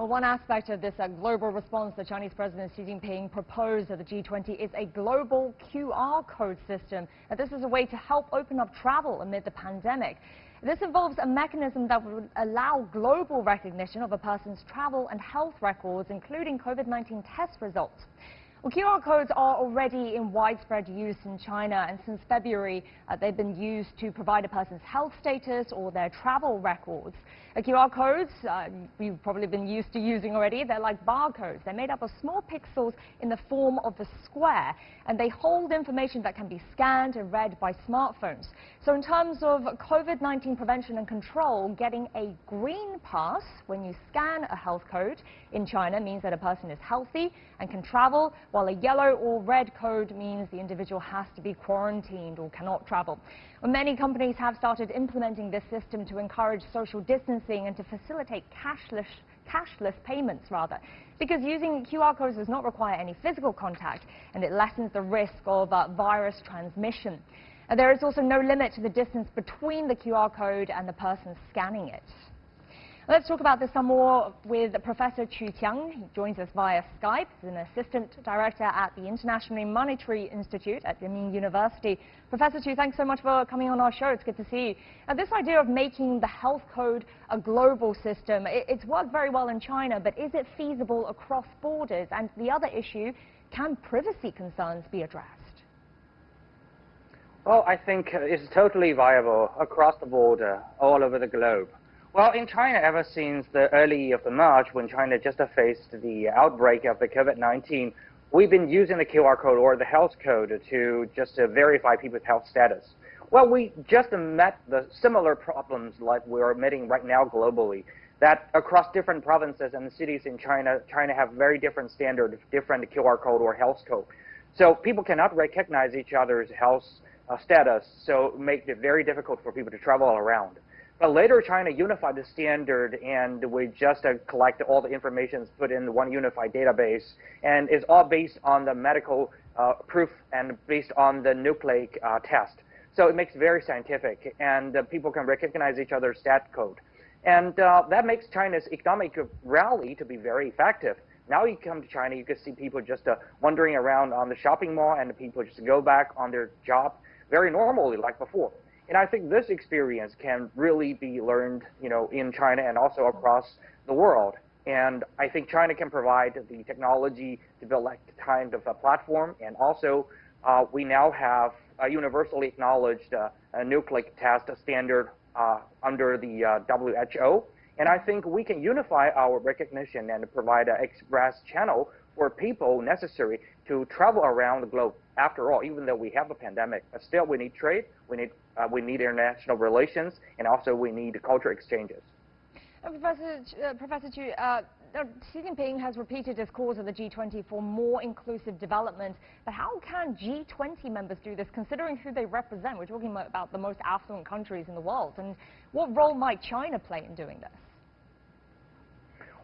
Well, one aspect of this global response the Chinese President Xi Jinping proposed at the G20 is a global QR code system. Now, this is a way to help open up travel amid the pandemic. This involves a mechanism that would allow global recognition of a person's travel and health records, including COVID-19 test results. Well, QR codes are already in widespread use in China, and since February, they've been used to provide a person's health status or their travel records. QR codes, you've probably been used to using already. They're like barcodes. They're made up of small pixels in the form of a square, and they hold information that can be scanned and read by smartphones. So in terms of COVID-19 prevention and control, getting a green pass when you scan a health code in China means that a person is healthy and can travel, while a yellow or red code means the individual has to be quarantined or cannot travel. Well, many companies have started implementing this system to encourage social distancing and to facilitate cashless payments, because using QR codes does not require any physical contact, and it lessens the risk of virus transmission. There is also no limit to the distance between the QR code and the person scanning it. Let's talk about this some more with Professor Chu Qiang. He joins us via Skype. He's an assistant director at the International Monetary Institute at Renmin University. Professor Chu, thanks so much for coming on our show. It's good to see you. Now, this idea of making the health code a global system, it's worked very well in China, but is it feasible across borders? And the other issue, can privacy concerns be addressed? Well, I think it's totally viable across the border, all over the globe. Well, in China, ever since the early of the March, when China just faced the outbreak of the COVID-19, we've been using the QR code or the health code to just verify people's health status. Well, we just met the similar problems like we're meeting right now globally, that across different provinces and cities in China have very different standards, different QR code or health code. So people cannot recognize each other's health status, so it makes it very difficult for people to travel around. But later, China unified the standard, and we just collect all the information, put in one unified database, and it's all based on the medical proof and based on the nucleic test. So it makes it very scientific, and people can recognize each other's stat code. And that makes China's economic rally to be very effective. Now you come to China, you can see people just wandering around on the shopping mall, and people just go back on their job very normally like before. And I think this experience can really be learned, in China and also across the world. And I think China can provide the technology to build that kind of a platform. And also, we now have a universally acknowledged nucleic test standard under the WHO. And I think we can unify our recognition and provide an express channel for people necessary to travel around the globe. After all, even though we have a pandemic, still we need trade, we need international relations, and also we need cultural exchanges. Professor Chu, Xi Jinping has repeated his calls at the G20 for more inclusive development. But how can G20 members do this, considering who they represent? We're talking about the most affluent countries in the world. And what role might China play in doing this?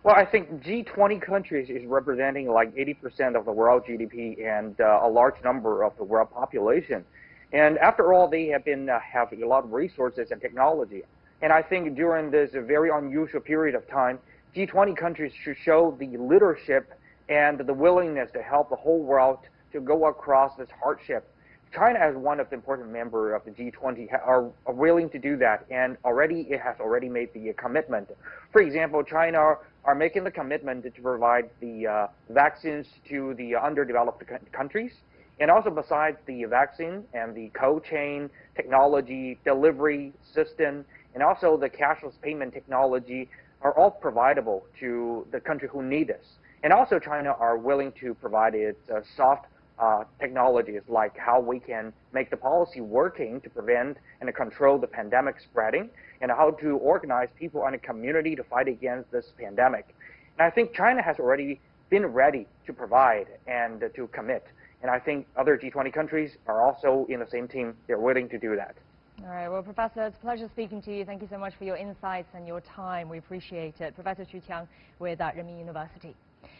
Well, I think G20 countries is representing like 80% of the world GDP and a large number of the world population. And after all, they have a lot of resources and technology. And I think during this very unusual period of time, G20 countries should show the leadership and the willingness to help the whole world to go across this hardship. China, as one of the important members of the G20, are willing to do that, and it has already made the commitment. For example, China are making the commitment to provide the vaccines to the underdeveloped countries. And also besides the vaccine and the cold chain technology, delivery system, and also the cashless payment technology are all providable to the country who need this. And also China are willing to provide its soft technologies, like how we can make the policy working to prevent and control the pandemic spreading, and how to organize people in a community to fight against this pandemic. And I think China has already been ready to provide and to commit. And I think other G20 countries are also in the same team. They're willing to do that. All right. Well, Professor, it's a pleasure speaking to you. Thank you so much for your insights and your time. We appreciate it. Professor Chu Qiang with Renmin University.